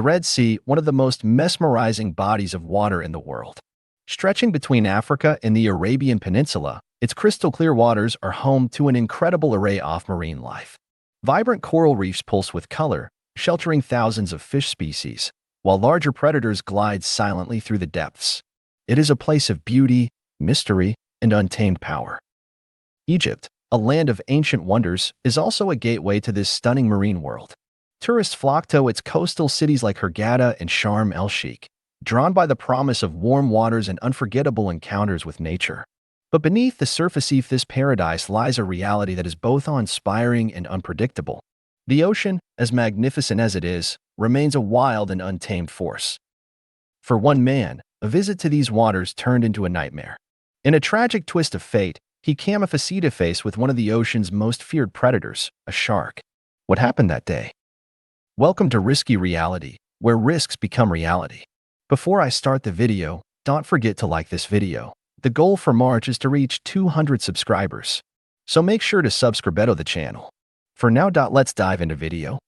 The Red Sea, one of the most mesmerizing bodies of water in the world. Stretching between Africa and the Arabian Peninsula, its crystal-clear waters are home to an incredible array of marine life. Vibrant coral reefs pulse with color, sheltering thousands of fish species, while larger predators glide silently through the depths. It is a place of beauty, mystery, and untamed power. Egypt, a land of ancient wonders, is also a gateway to this stunning marine world. Tourists flock to its coastal cities like Hurghada and Sharm el-Sheikh, drawn by the promise of warm waters and unforgettable encounters with nature. But beneath the surface of this paradise lies a reality that is both awe-inspiring and unpredictable. The ocean, as magnificent as it is, remains a wild and untamed force. For one man, a visit to these waters turned into a nightmare. In a tragic twist of fate, he came face with one of the ocean's most feared predators, a shark. What happened that day? Welcome to Risky Reality, where risks become reality. Before I start the video, don't forget to like this video. The goal for March is to reach 200 subscribers. So make sure to subscribe to the channel. For now, let's dive into video.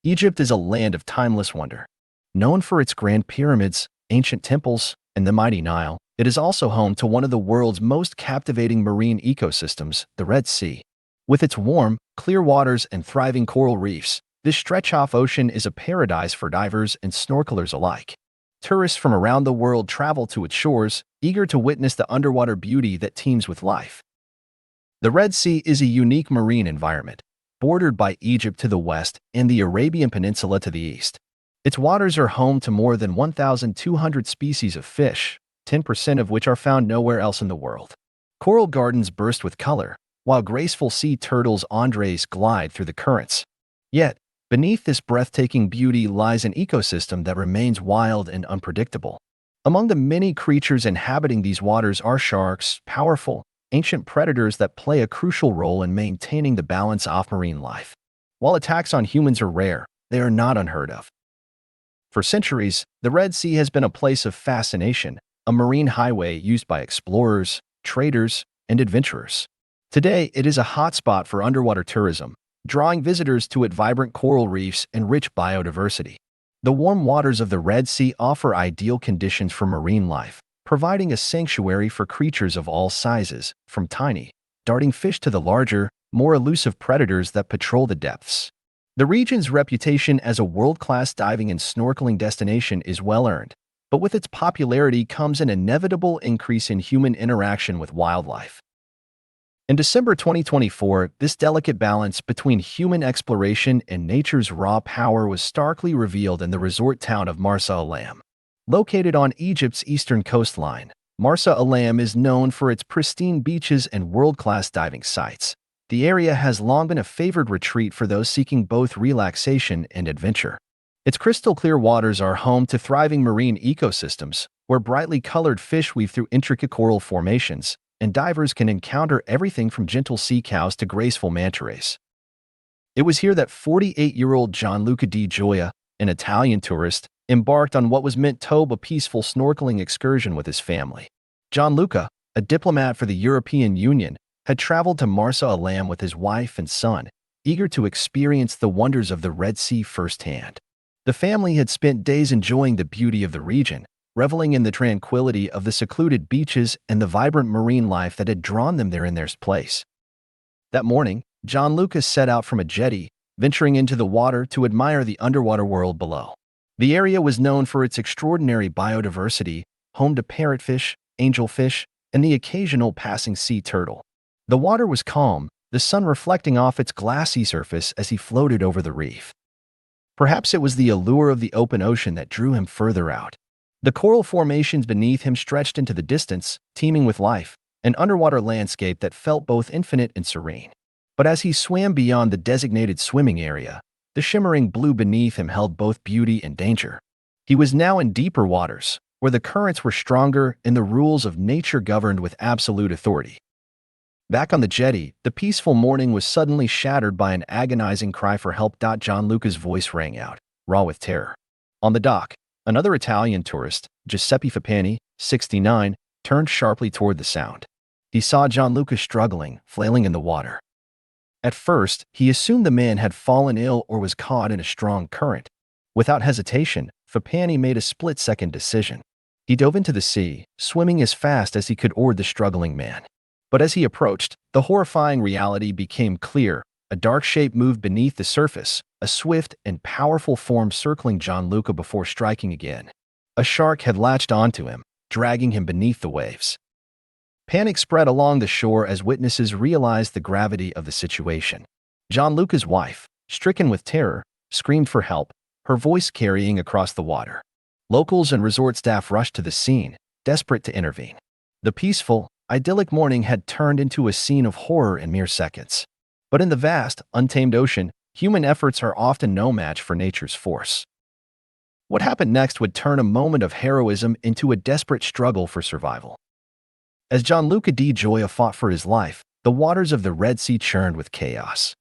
Egypt is a land of timeless wonder. Known for its grand pyramids, ancient temples, and the mighty Nile, it is also home to one of the world's most captivating marine ecosystems, the Red Sea. With its warm, clear waters and thriving coral reefs, this stretch-off ocean is a paradise for divers and snorkelers alike. Tourists from around the world travel to its shores, eager to witness the underwater beauty that teems with life. The Red Sea is a unique marine environment, bordered by Egypt to the west and the Arabian Peninsula to the east. Its waters are home to more than 1,200 species of fish, 10% of which are found nowhere else in the world. Coral gardens burst with color, while graceful sea turtles glide through the currents. Yet, beneath this breathtaking beauty lies an ecosystem that remains wild and unpredictable. Among the many creatures inhabiting these waters are sharks, powerful, ancient predators that play a crucial role in maintaining the balance of marine life. While attacks on humans are rare, they are not unheard of. For centuries, the Red Sea has been a place of fascination, a marine highway used by explorers, traders, and adventurers. Today, it is a hotspot for underwater tourism, drawing visitors to its vibrant coral reefs and rich biodiversity. The warm waters of the Red Sea offer ideal conditions for marine life, providing a sanctuary for creatures of all sizes, from tiny, darting fish to the larger, more elusive predators that patrol the depths. The region's reputation as a world-class diving and snorkeling destination is well-earned, but with its popularity comes an inevitable increase in human interaction with wildlife. In December 2024, this delicate balance between human exploration and nature's raw power was starkly revealed in the resort town of Marsa Alam. Located on Egypt's eastern coastline, Marsa Alam is known for its pristine beaches and world-class diving sites. The area has long been a favored retreat for those seeking both relaxation and adventure. Its crystal-clear waters are home to thriving marine ecosystems, where brightly colored fish weave through intricate coral formations, and divers can encounter everything from gentle sea cows to graceful manta rays. It was here that 48-year-old Gianluca di Gioia, an Italian tourist, embarked on what was meant to be a peaceful snorkeling excursion with his family. Gianluca, a diplomat for the European Union, had traveled to Marsa Alam with his wife and son, eager to experience the wonders of the Red Sea firsthand. The family had spent days enjoying the beauty of the region, reveling in the tranquility of the secluded beaches and the vibrant marine life that had drawn them there in their place. That morning, Gianluca set out from a jetty, venturing into the water to admire the underwater world below. The area was known for its extraordinary biodiversity, home to parrotfish, angelfish, and the occasional passing sea turtle. The water was calm, the sun reflecting off its glassy surface as he floated over the reef. Perhaps it was the allure of the open ocean that drew him further out. The coral formations beneath him stretched into the distance, teeming with life, an underwater landscape that felt both infinite and serene. But as he swam beyond the designated swimming area, the shimmering blue beneath him held both beauty and danger. He was now in deeper waters, where the currents were stronger and the rules of nature governed with absolute authority. Back on the jetty, the peaceful morning was suddenly shattered by an agonizing cry for help. Gianluca's voice rang out, raw with terror. On the dock, another Italian tourist, Giuseppe Fappani, 69, turned sharply toward the sound. He saw Gianluca struggling, flailing in the water. At first, he assumed the man had fallen ill or was caught in a strong current. Without hesitation, Fapani made a split-second decision. He dove into the sea, swimming as fast as he could toward the struggling man. But as he approached, the horrifying reality became clear. A dark shape moved beneath the surface, a swift and powerful form circling Gianluca before striking again. A shark had latched onto him, dragging him beneath the waves. Panic spread along the shore as witnesses realized the gravity of the situation. Gianluca's wife, stricken with terror, screamed for help, her voice carrying across the water. Locals and resort staff rushed to the scene, desperate to intervene. The peaceful, idyllic morning had turned into a scene of horror in mere seconds. But in the vast, untamed ocean, human efforts are often no match for nature's force. What happened next would turn a moment of heroism into a desperate struggle for survival. As Gianluca di Gioia fought for his life, the waters of the Red Sea churned with chaos.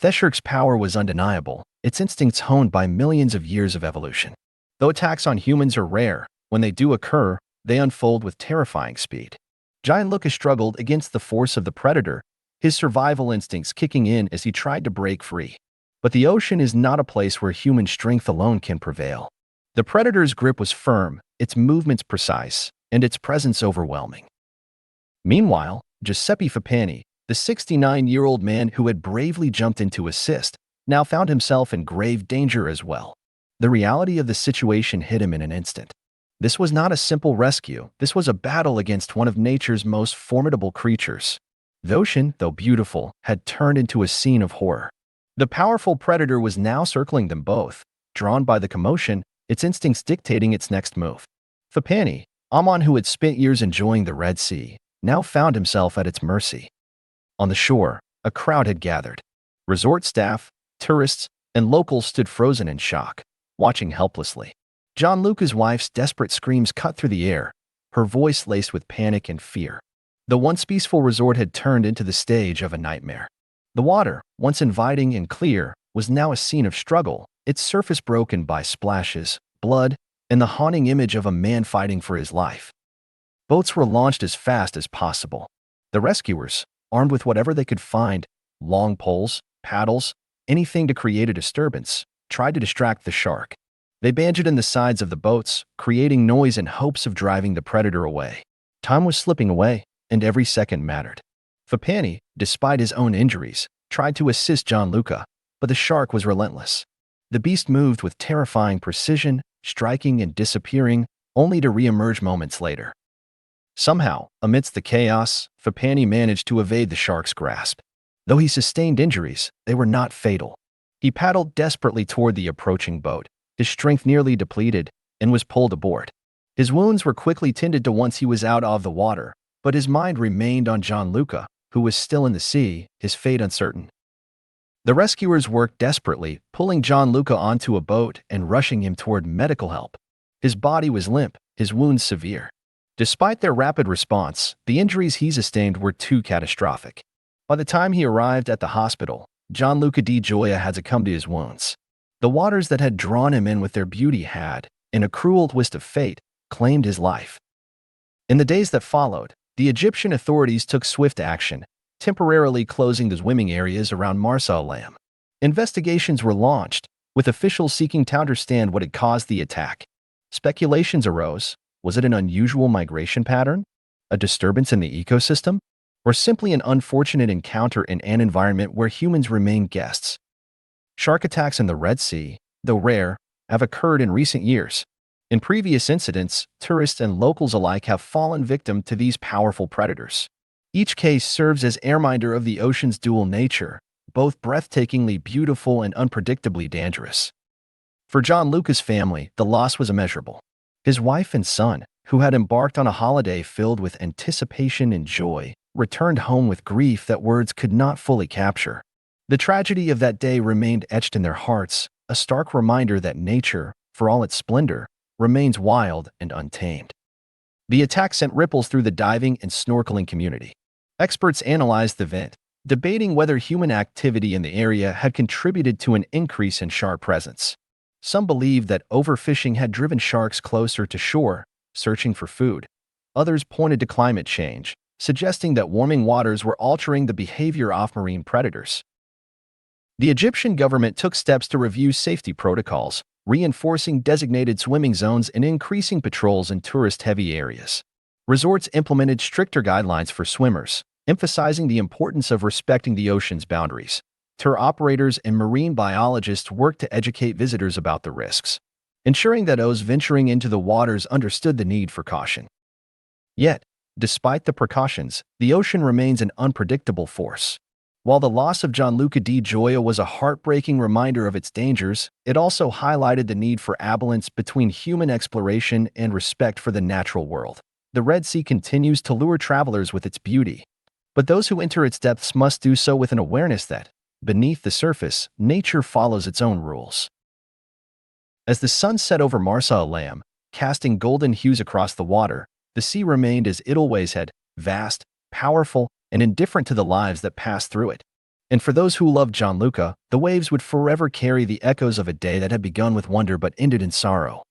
The shark's power was undeniable, its instincts honed by millions of years of evolution. Though attacks on humans are rare, when they do occur, they unfold with terrifying speed. Gianluca struggled against the force of the predator, his survival instincts kicking in as he tried to break free. But the ocean is not a place where human strength alone can prevail. The predator's grip was firm, its movements precise, and its presence overwhelming. Meanwhile, Giuseppe Fapani, the 69-year-old man who had bravely jumped in to assist, now found himself in grave danger as well. The reality of the situation hit him in an instant. This was not a simple rescue, this was a battle against one of nature's most formidable creatures. The ocean, though beautiful, had turned into a scene of horror. The powerful predator was now circling them both, drawn by the commotion, its instincts dictating its next move. Fapani, a man who had spent years enjoying the Red Sea, now found himself at its mercy. On the shore, a crowd had gathered. Resort staff, tourists, and locals stood frozen in shock, watching helplessly. Gianluca's wife's desperate screams cut through the air, her voice laced with panic and fear. The once peaceful resort had turned into the stage of a nightmare. The water, once inviting and clear, was now a scene of struggle, its surface broken by splashes, blood, and the haunting image of a man fighting for his life. Boats were launched as fast as possible. The rescuers, armed with whatever they could find, long poles, paddles, anything to create a disturbance, tried to distract the shark. They bandaged in the sides of the boats, creating noise in hopes of driving the predator away. Time was slipping away, and every second mattered. Fapani, despite his own injuries, tried to assist Gianluca, but the shark was relentless. The beast moved with terrifying precision, striking and disappearing, only to re-emerge moments later. Somehow, amidst the chaos, Fapani managed to evade the shark's grasp. Though he sustained injuries, they were not fatal. He paddled desperately toward the approaching boat, his strength nearly depleted, and was pulled aboard. His wounds were quickly tended to once he was out of the water, but his mind remained on Gianluca, who was still in the sea, his fate uncertain. The rescuers worked desperately, pulling Gianluca onto a boat and rushing him toward medical help. His body was limp, his wounds severe. Despite their rapid response, the injuries he sustained were too catastrophic. By the time he arrived at the hospital, Gianluca di Gioia had succumbed to his wounds. The waters that had drawn him in with their beauty had, in a cruel twist of fate, claimed his life. In the days that followed, the Egyptian authorities took swift action, temporarily closing the swimming areas around Marsa Alam. Investigations were launched, with officials seeking to understand what had caused the attack. Speculations arose. Was it an unusual migration pattern? A disturbance in the ecosystem? Or simply an unfortunate encounter in an environment where humans remain guests? Shark attacks in the Red Sea, though rare, have occurred in recent years. In previous incidents, tourists and locals alike have fallen victim to these powerful predators. Each case serves as a reminder of the ocean's dual nature, both breathtakingly beautiful and unpredictably dangerous. For Gianluca's family, the loss was immeasurable. His wife and son, who had embarked on a holiday filled with anticipation and joy, returned home with grief that words could not fully capture. The tragedy of that day remained etched in their hearts, a stark reminder that nature, for all its splendor, remains wild and untamed. The attack sent ripples through the diving and snorkeling community. Experts analyzed the event, debating whether human activity in the area had contributed to an increase in shark presence. Some believed that overfishing had driven sharks closer to shore, searching for food. Others pointed to climate change, suggesting that warming waters were altering the behavior of marine predators. The Egyptian government took steps to review safety protocols, reinforcing designated swimming zones and increasing patrols in tourist-heavy areas. Resorts implemented stricter guidelines for swimmers, emphasizing the importance of respecting the ocean's boundaries. Tour operators and marine biologists worked to educate visitors about the risks, ensuring that those venturing into the waters understood the need for caution. Yet, despite the precautions, the ocean remains an unpredictable force. While the loss of Gianluca di Gioia was a heartbreaking reminder of its dangers, it also highlighted the need for balance between human exploration and respect for the natural world. The Red Sea continues to lure travelers with its beauty, but those who enter its depths must do so with an awareness that, beneath the surface, nature follows its own rules. As the sun set over Marsa Alam, casting golden hues across the water, the sea remained as it always had, vast, powerful, and indifferent to the lives that passed through it. And for those who loved Gianluca, the waves would forever carry the echoes of a day that had begun with wonder but ended in sorrow.